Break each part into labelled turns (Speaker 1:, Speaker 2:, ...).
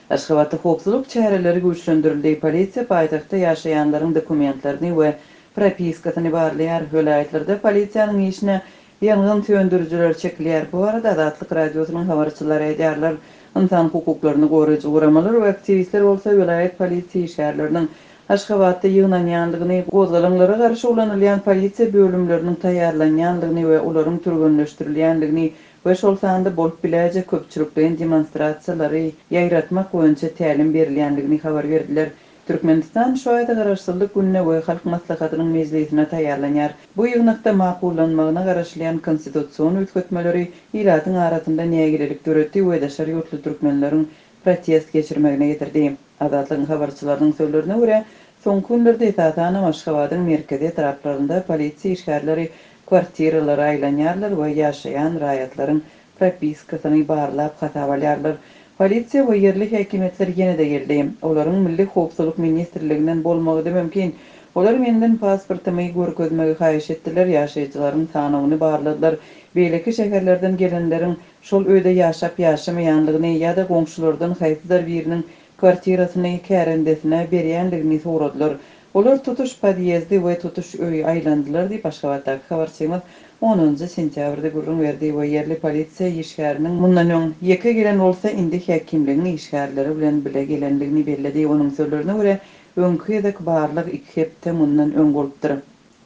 Speaker 1: Aşgabatda hopsuluk çäreleri güýçlendirildi. Polisiýa paýtagtda ýaşaýanlaryň dokumentlerini we propiskasyny barlaýar. Hölaýatlerde polisiýanyň işine ýangyn söndürüjiler çekilýär. Bu arada Azatlyk radiosynyň habarçylary edýärler. İnsan hukuklaryny goraýjy guramalar we aktivistler bolsa vilayet polisiýa işgärleriniň Aşgabatda ýygnaňanlygyny, gozgalanlara garşy ulanylýan polisiýa bölümleriniň taýýarlanýanlygyny we olaryň türgünleşdirilýänligini we şol sanda bolup biläje köpçülikden demonstrasiýalary ýaýratmak boýunça tälim berilýänligini habar berdiler. Türkmenistan şu ayda garaşsyzlyk gününe we halk maslahatynyň mejlisine taýýarlanýar. Bu ýygnakda makullanmagyna garaşlyan konstitusiýon üýtgetmeleri ýylatyň arasynda nägilelik göretdi we daşary ýurtly türkmenleriň protest geçirmegine getirdi. Azatlyk habarçylarynyň sözlerine görä, soňky günlerde Tatana Aşgabatyň merkezi etraplarynda polisiýa işgärleri kwartiralara aýlanýarlar we ýaşaýan raýatlaryň propiskasyny barlap hatabalýarlar. Polisiýa we yerli häkimetler ýene-de geldi. Olaryň Milli Howpsuzlyk ministrliginden bolmagy da mümkin. Olar menden pasportymy görkezmegi haýyş etdiler, ýaşaýjylaryň tanygyny barladylar. Beýleki şäherlerden gelenleriň şol öýde ýaşap ýaşamaýanlygyny ýa-da goňşulardan haýsylar biriniň kwartirasyny kärendesine berýänligini soradylar. Olar tutuş podýezdi we tutuş öýü aýlandylar diýip Aşgabatdaky habarçymyz 10 sentýabrda gurrun berdi we yerli polisiýa işgäriniň mundan öň ýeke gelen bolsa indi häkimligiň işgärleri bilen bile gelenligini bellädi. Onuň sözlerine görä, öňkü ýerdeki barlyk 2 hepde mundan öň bolupdyr.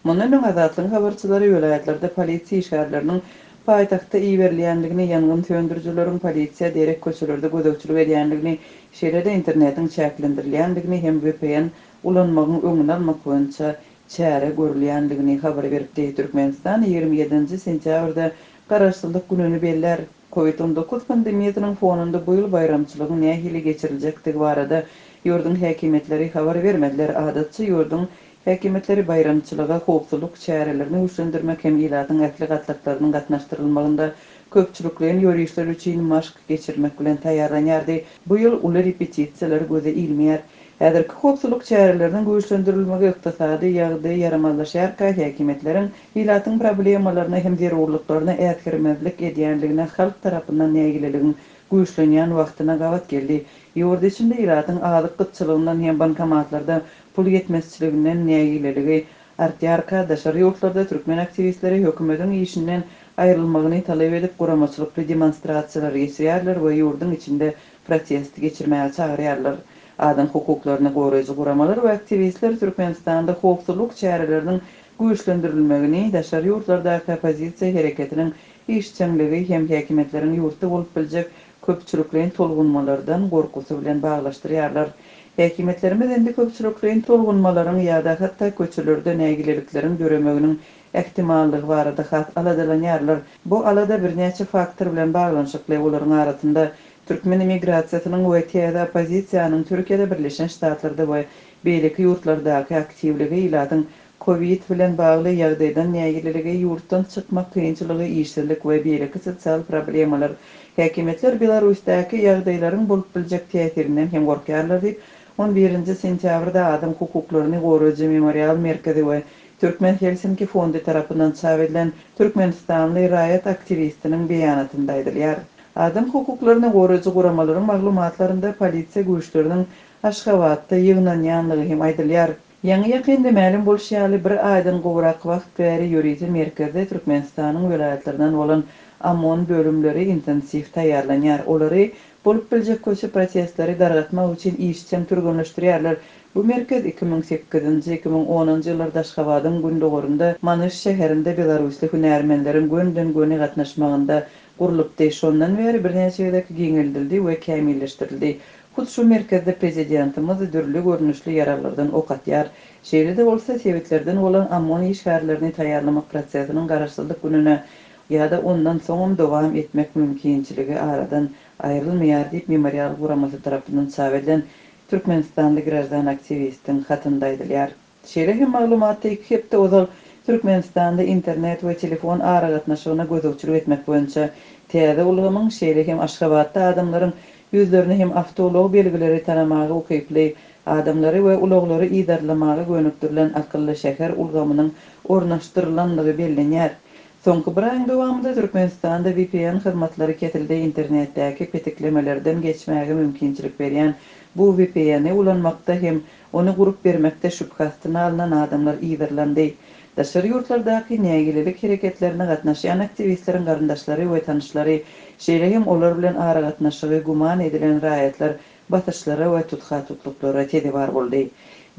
Speaker 1: Mundan öň Azatlyk habarçylary vilayetlerde polisiýa işgärleriniň paýtagtda iýberilýänligini, ýangyn söndürjileriň polisiýa derek köçelerde gözegçilik edýänligini, şeýle-de internetiň çäklendirilýänligini hem VPN ulanmagyň öňüne almak boýunça çäre görülýänligini habar berdi. Türkmenistan 27 sentýabrda garaşsyzlyk gününi beller. Covid-19 pandemiýasynyň fonunda bu ýyl bayramçylygyň nähili geçiriljekdigi barada ýurdun häkimetleri habar bermediler. Adatçy ýurdun häkimetleri bayramçylyga howpsuzlyk çärelerini güýçlendirmek hem ýylatyň ähli gatnaşyklarynyň gatnaşdyrylmagynda köpçüliklerin ýörüşler üçin maşk geçirmek bilen taýýarlanýardy. Bu ýyl uly repetisiýalar göze ilmeýär. Häzirki howpsuzlyk çäreleriniň güýçlendirilmegi ykdysady ýagdaý yaramazlaşýarka häkimetleriň ýylatyň problemalaryna hem zerurlyklaryna ätkirmezlik edýänligine halk tarapyndan nägileligin güýçlenýän wagtyna gawat geldi. Ýurda içinde ýylatyň azyk gytçylygyndan hem bankomatlarda pul ýetmezçiliginden nägileligi artýarka daşary ýurtlarda türkmen aktivistleri hökümetiň işinden aýrylmagyny talap edip guramaçylykly demonstrasiýalar geçirýärler we ýurdun içinde protest geçirmäge çagyrýarlar. Adam hukuklaryny goraýjy guramalar we aktivistler Türkmenistanda howpsuzlyk çäreleriniň güýçlendirilmegini, daşary ýurtlardaky opozisiýa hereketiniň işçiligi hem häkimetleriň ýurtda bolup biljek köpçüliklerin tolgunmalardan gorkusy bilen baglaşdyrýarlar. Häkimetlerimiz endi köpçüliklerin tolgunmalaryň ýa-da hatda köçelerde nägileliklerin göremeginiň ähtimallygy barada hat aladalanýarlar. Bu alada birnäçe faktor bilen baglanşykly olaryň arasynda Türkmen emigrasiýasynyň we täze opozisiýanyň Türkiýede Birleşen Ştatlarda we beýleki ýurtlardaky aktivligi ýylatyň Covid bilen bagly ýagdaýdan nägileligi ýurtdan çykmak kynçylygy, işsizlik we beýleki sosial problemalar häkimetler Belarusdaky ýagdaýlaryň bolup biljek täsirinden hem gorkýarlar diýip 11 sentýabrda Adam hukuklaryny goraýjy memorial merkezi we Türkmen Helsinki fondy tarapyndan çap edilen Türkmenistanly raýat aktivistiniň beýanatynda aýdylýar. Adam hukuklaryny goraýjy guramalaryň maglumatlarynda polisiýa güýçleriniň Aşgabatda ýygnanýanlygy hem aýdylýar. Ýa-ni ýakynda ma'lum bolşýaly bir aýdan gowrak wagt bäri ýörüýi merkezde Türkmenistanyň vilayatlerinden bolan Amon bölümleri intensiv taýýarlanýar. Olary bolup biljek köçe protestleri dargatmak üçin işçiň türgünleşdirýärler. Bu merkez 2008-2010 ýyllarda Aşgabatyň gündogorunda Manyş şäherinde Belarusly hünärmenleriň gönden-göne gatnaşmagynda gurulypdy. Şondan beri birnäçe ýerdeki giňeldildi we kämilleşdirildi. Hut şu merkezde prezidentimiz dürli görnüşli yararlardan ok atýar. Şeýle-de bolsa sebitlerden bolan Amon işgärlerini taýýarlamak prosesiniň garaşsyzlyk gününe ýa-da ondan soň dowam etmek mümkinçiligi aradan aýrylmaýar diýip memorial guramasy tarapyndan çap edilen Türkmenistanly gradan aktivistin hatynda aýdylýar. Şeýle hem maglumatda 2 hepde ozal Türkmenistanda internet we telefon aragatnaşygyna gözegçilik etmek boýunça täze ulgamyň şeýle hem Aşgabatda adamlaryň ýüzlerini hem awtolog belgileri tanamagy okyply adamlary we uloglary iýdarlamagy gönükdirilen akylly şäher ulgamynyň ornaşdyrylanlygy bellenýär. Soňky bir aýyň dowamında Türkmenistanda VPN hyzmatlary kesildi. Internetdäki petiklemelerden geçmäge mümkinçilik berýän bu VPN-i ulanmakda hem onu gurup bermekde şüphasyna alynan adamlar iýdirlendi. Daşary ýurtlardaky nägililik hereketlerine gatnaşýan aktivistleriň garyndaşlary we tanışlary, şeýle hem olar bilen ara gatnaşygy guman edilen raýatlar batyşlara we tutha-tutluklara tedibar boldy.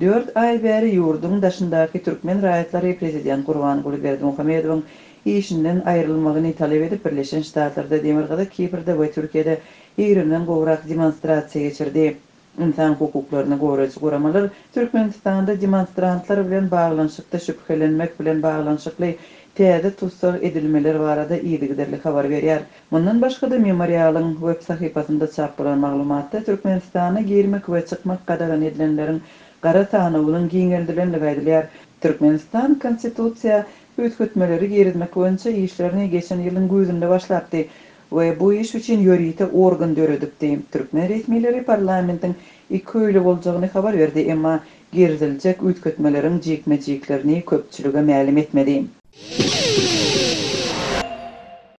Speaker 1: 4 ay bäri ýurdun daşyndaky türkmen raýatlary prezident Gurbanguly Berdimuhamedowyň işinden ayrılmagyny talep edip Birleşen Ştatlarda, Demirgada, Kiprde we Türkiýede ýerden gowrak demonstrasiýa geçirdi. İnsan hukuklaryny goraýjy goramalar Türkmenistanda demonstrantlar bilen baglanyşykda şüphelenmek bilen baglanyşykly täze tutsar edilmeler barada ýygyderli habar berýär. Mundan başga da memorialyň web sahypasynda çap bolan maglumatda Türkmenistana girmek we çykmak gadagan edilenleriň gara tanywynyň giňeldilendigi aýdylýar. Türkmenistan konstitusiýa hütmetmeleri gerizmek boýunça işlerini geçen ýylyň gözünde başlapdy we bu iş üçin ýörite organ döredipdi. Türkmen resmileri parlamentin 2 öýle boljagyny habar berdi, emma geriziljek üýtgetmeleriň jekmejeklerini köpçülüge ma'lum etmedi.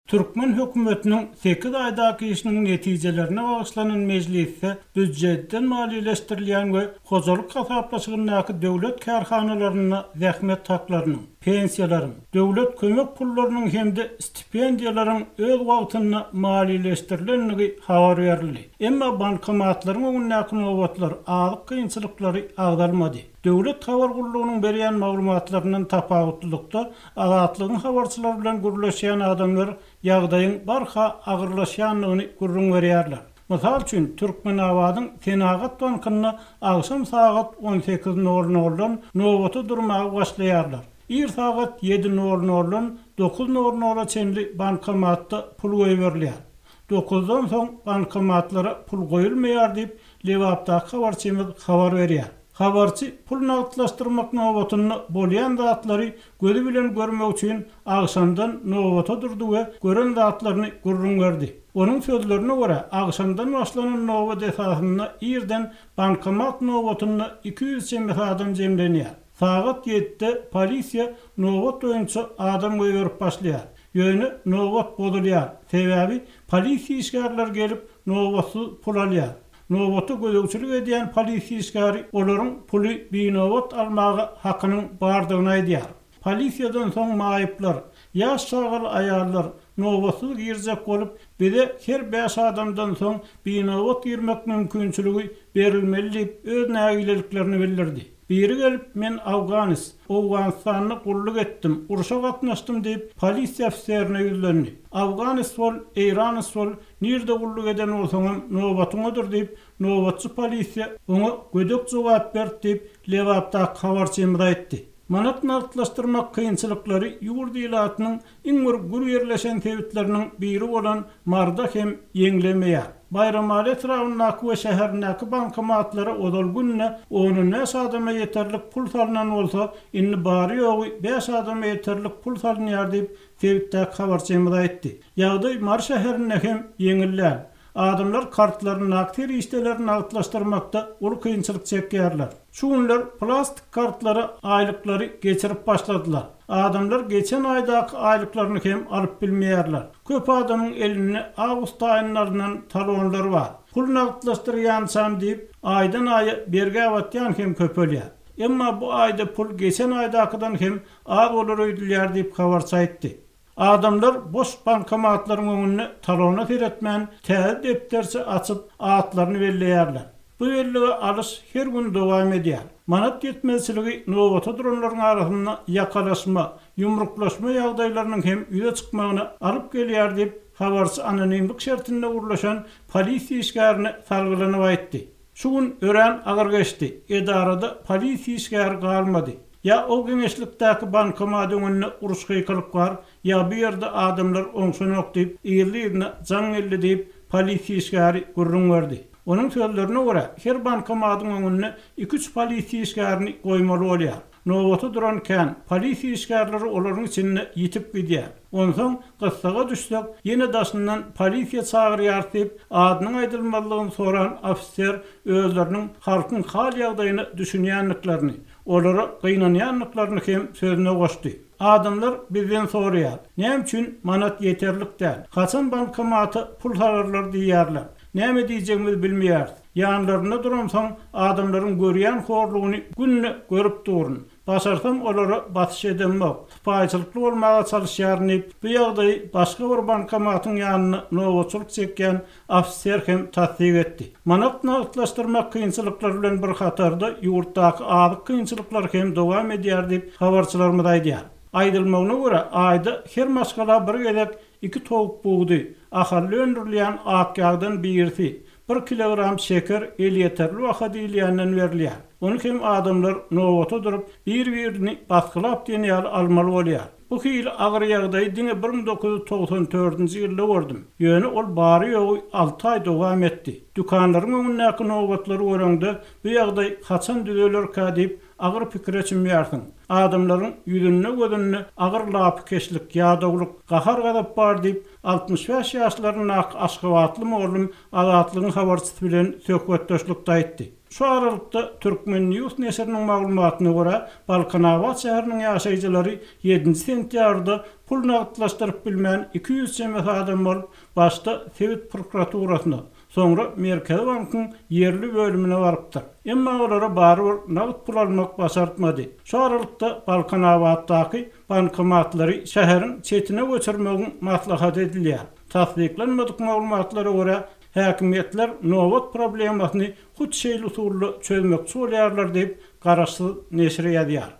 Speaker 2: Türkmen hökümetiniň 8 aýdaky işiniň netijelerine bagyşlanan mecliste büdjetden maliýeleşdirilýän we hojalyk hasaplaşygynaky döwlet kärhanalaryna zähmet taklarynyň, pensiýalaryň, döwlet kömek pullarynyň hemde stipendiýalaryň öz wagtyna maliýeleşdirilenligi habar berildi. Emma bankomatlaryň öňündäki nowatlar azyk kynçylyklary agdalmady. Döwlet habar gurulugynyň berýän maglumatlarynyň tapawutlykda azatlygyň habarçylar bilen guruluşýan adamlar ýagdaýyň barha agyrlaşýanlygyny gurrun berýärler. Mysal üçin Türkmen Awadyň Senagat bankyna agşam saat 18:00-dan nowata durmagy başlaýarlar. Ir saat 7:00-dan 9:00 çenli bankomatda pul goýberler. 9-dan soň bankomatlara pul goýulmaýar diýip Lewapda habarçymyz habar berýär. Habarçy pul nagdlaşdyrmak nowatyny bolýan zatlary gözü bilen görmek üçin agşamdan nowata durdy we gören zatlaryny gurrun berdi. Onun sözlerine göre agşamdan başlanan nowat esasyna ýerden bankomat nowatyny 200 çember adam jemlenýär. Saat 7'de polisiýa nowat boýunça adam goýup başlaýar. Ýöne nowat bolýar. Sebäbi polisiýa işgärler gelip nowatsy pul alýar. Nowaty gözegçilik edýän polisiýa işgäri olaryň puly binowat almagy hakynyň bardygyny aýdýar. Polisiýadan soň maýyplar, ýaş çagal aýallar nowatsy girjek bolup, bize her 5 adamdan soň binowat girmek mümkinçiligi berilmeli diýip öz nägileliklerini bildirdi. Biri gelip men Awganistanyny gulluk etdim, uruşa gatnaşdym diýip polisiýa ofiserine ýüzlendi. Awganistan, Eýranistan nirde gulluk eden bolsaňam nowatyňydyr diýip nowatçy polisiýa oňa gödek jogap berdi diýip Lewapda habarçymyz aýtdy. Manat nartlaşdyrmak kynçylyklary ýurt ýylatynyň iň gür ýerleşen sebäpleriniň biri bolan marda hem ýeňlemeýär. Bayramali etrafyndaky we şäherindäki bankomatlara odal günne 10 adama ýeterlik pul salynan bolsa, indi bary ýogy 5 adama ýeterlik pul salynýar diýip sebäpde habarçymyz aýtdy. Ýagdaý Mar şäherinde hem ýeňilýär. Adamlar kartlaryny nakdir işlerini nagdlaşdyrmakda ul kynçylyk çekýärler. Şu günler plastik kartlary aýlyklary geçirip başladylar. Adamlar geçen aýdaky aýlyklaryny hem alyp bilmeýärler. Köp adamyň elinde awgust aýynlaryndan talonlar bar. Pul nagdlaşdyrýansam diýip aýdan aýa berge awatýan hem köpelýär. Emma bu aýda pul geçen aýdakydan hem az bolar öýdülýär diýip habarçy aýtdy. Adamlar boş bankomatlaryň öňüne talona seretmän täze depterçi açyp atlaryny belleýärler. Bu bellige alys her gün dowam edýär. Manat ýetmezçiligi nowata duranlaryň arasynda ýakalaşma, ýumruklaşma ýagdaýlarynyň hem ýüze çykmagyna alyp gelýär diýip habarçy anonimlik şertinde urlaşan polisiýa işgärini salgylanyp aýtdy. Şu gün ören agyr geçdi. Edarada polisiýa işgäri galmady. Ya o geňeşlikdäki bankomatyň önüne uruş gyýkylyk bar, ya bir ýerde adamlar oňşunok diýip, ýerlerine jaň elli diýip polisiýa işgäri gurrun berdi. Onun sözlerine göre her bankomatyň önüne 2-3 polisiýa işgärini goýmaly bolýar. Nowata duranken polisiýa işgärleri olaryň içinde ýitip gidýär. Onsoň gyssaga düşsek, ýene daşyndan polisiýa çagyrýar diýip adynyň aýdylmalygyny soran ofiser özleriniň halkyň hal ýagdaýyny düşünýänliklaryny, olara gynanýanlyklaryny hem sözüne goşdy. Adamlar bizden soruyor. Ne üçün manat yeterlik değil. Kaçan bankomatı pul hararlar diyarlar. Näme diýjegimizi bilmeýär. Ýanlarynda duramsaň adamlaryň görýän horlugyny günni görüp durun. Başarsam olara batyş edemok. Paýçylykly bolmaga çalışýarny bu ýagdaý başga bir bankomatyň ýanyna nowaçylyk çekýän ofisier hem tasdiq etdi. Manat nagtlaşdyrmak kynçylyklar bilen bir hatarda ýurtdaky adyk kynçylyklar hem dowam edýär diýip habarçylarymyz aýdýar. Aýdylmagyna görä aýda her maskala bir gelek 2 towuk buğdy, ahally öndürilýän akýagdan birisi, 1 kilogram şeker el yeterli wagt diýilýänden berilýär. Onu hem adamlar nowata durup bir-birini baskylap denýär almaly bolýar. Bu hil agyr ýagdaý diňe 1994-nji ýylda gördüm. Ýöne ol bary ýogy 6 aý dowam etdi. Dükanlaryň öňündäki nowatlary görende bu ýagdaý haçan düzeler ka diýip agyr pikir etmeýärsiň. Adamlaryň ýüzüne gözüne agyr lapkeşlik, ýadaglyk, gahar gadap bar diýip 65 ýaşlaryň aşgabatly mollum azatlygyň habarçysy bilen söhbetdeşlikde aýtdy. Şu aralykda Türkmen News neşriniň maglumatyna görä, Balkanawat şäheriniň ýaşaýjylary 7 sentýarda pul nagtlaşdyryp bilmän 200 çemet adam bolup başda Sewit prokuraturasyna, soňra Merkezi Bankyň ýerli bölümine barypdyr. Emma olara bary nagt pul almak başartmady. Şu aralykda Balkanawatdaky bankomatlary şäheriň çetine göçürmegiň maslahat edilýär. Tasdiklenmedik maglumatlara görä häkimetler nowat problemasyny hutşeýl usully çözmekçi bolýarlar diýip garaşy neşri ýazýar.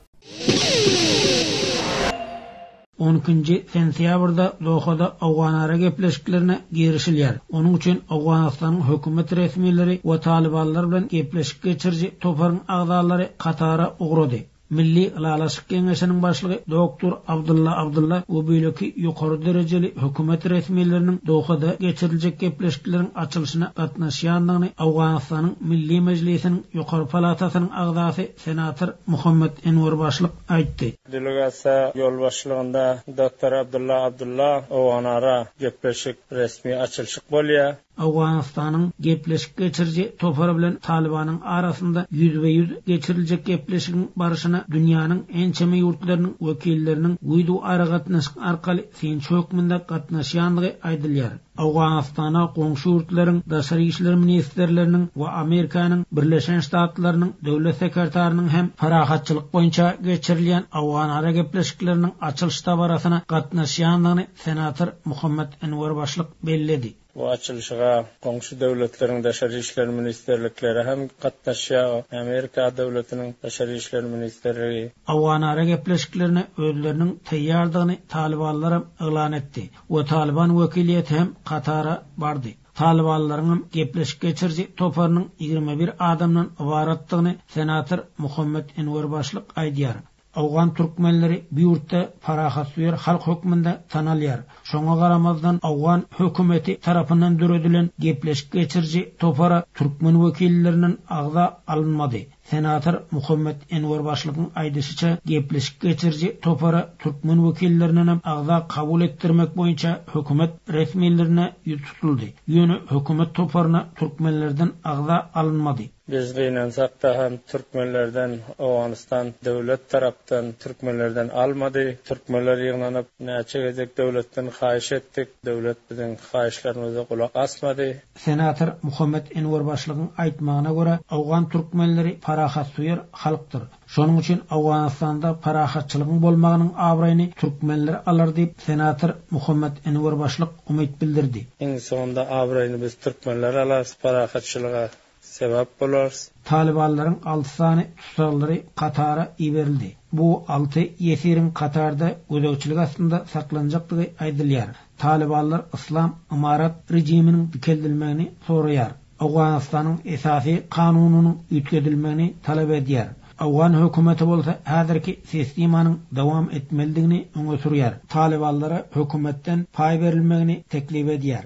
Speaker 3: 12-nji sentýabrda Dohada Awganara gepleşiklerine girişilýär. Onuň üçin Awganystanyň hökümet resmiýetleri we talibanlar bilen gepleşik geçirji toparyň agdalary katara ugrady. Milli Ýalaşyk Keňeşiniň başlygy Doktor Abdulla we beýleki ýokary derejeli hökümet resmiýetleriniň Dohada geçiriljek gepleşikleriň açylyşyna gatnaşýanlygyny Awganystanyň Milli Mejlisiniň ýokary palatasynyň agdasy senator Muhammed Enwer başlyk aýtdy.
Speaker 4: Delegasiýa ýol başlygynda Doktor Abdulla Awganara gepleşik resmi açylşyk bolýar.
Speaker 3: Awganystanyň gepleşik geçirji topary bilen Talibanyň arasynda %100 geçiriljek gepleşigiň barışyna dünýäniň ençeme ýurtlarynyň wekilleriniň güýdü aragatnaşyk arkaly sen hökmünde gatnaşýanlygy aýdylýar. Awganystana goňşy ýurtlaryň daşary işler ministrleriniň we Amerikanyň Birleşen Ştatlarynyň döwlet sekretärining hem farahatçylyk boýunça geçirilýän Awganara gepleşikleriniň açylşda barasyna gatnaşýanlygyny senator Muhammed Enwer başlyk belledi.
Speaker 4: Bu açılışa komşu devletlerin daşary işler ministerlikleri hem gatnaşýar. Amerika döwletiniň daşary işler ministerligi
Speaker 3: Awganara gepleşiklerine özleriniň taýýardygyny talibanlar elan etdi. We Taliban wekiliýeti hem Katara bardy. Talibanlaryň gepleşik geçirji toparynyň 21 adamdan ibaratdygyny senator Muhammed Enwer başlyk aýdýar. Awgan türkmenleri bu ýurtda parahat halk hökmünde tanalýar. Şoňa garamazdan Awgan hökümeti tarapyndan döredilen gepleşik geçirji topara türkmen wekilleriniň agda alınmady. Senator Muhammed Enwer başlygyň aýdysyça gepleşik geçirji topara türkmen wekilleriniň agda kabul etdirmek boýunça hökümet resmiýetlerine ýutuldy. Ýöne hökümet toparyna türkmenlerden agda alınmady.
Speaker 4: Biz gynansak da hem Türkmenlerden Awganystan döwlet tarapdan Türkmenlerden almady. Türkmenler ýygnanyp näçe gezek döwletden haýyş etdik. Döwlet biziň haýyşlarymyza gulak asmady.
Speaker 3: Senator Muhammed Enwer başlygyň aýtmagyna görä Awgan türkmenleri parahat suýar halkdyr. Şonuň üçin Awganystanda parahatçylygyň bolmagynyň abraýyny türkmenler alar diýip senator Muhammed Enwer başlyk umyt bildirdi.
Speaker 4: Iň sonunda abraýyny biz türkmenler alar, parahatçylyga sebäp bolar.
Speaker 3: Talibanlaryň 6 sany tutarlary Katara iberildi. Bu 6 ýesiriň Katarda gözegçilik astynda saklanjakdygy aýdylýar. Talibanlar İslam imarat rejiminiň dikeldilmegini soraýar. Awganystanyň esasy kanunynyň üýtgedilmegini talap edýär. Awgan hökümeti bolsa häzirki sistemanyň dowam etmelidigini öňe sürýär. Talibanlara hökümetden pay berilmegini teklip edýär.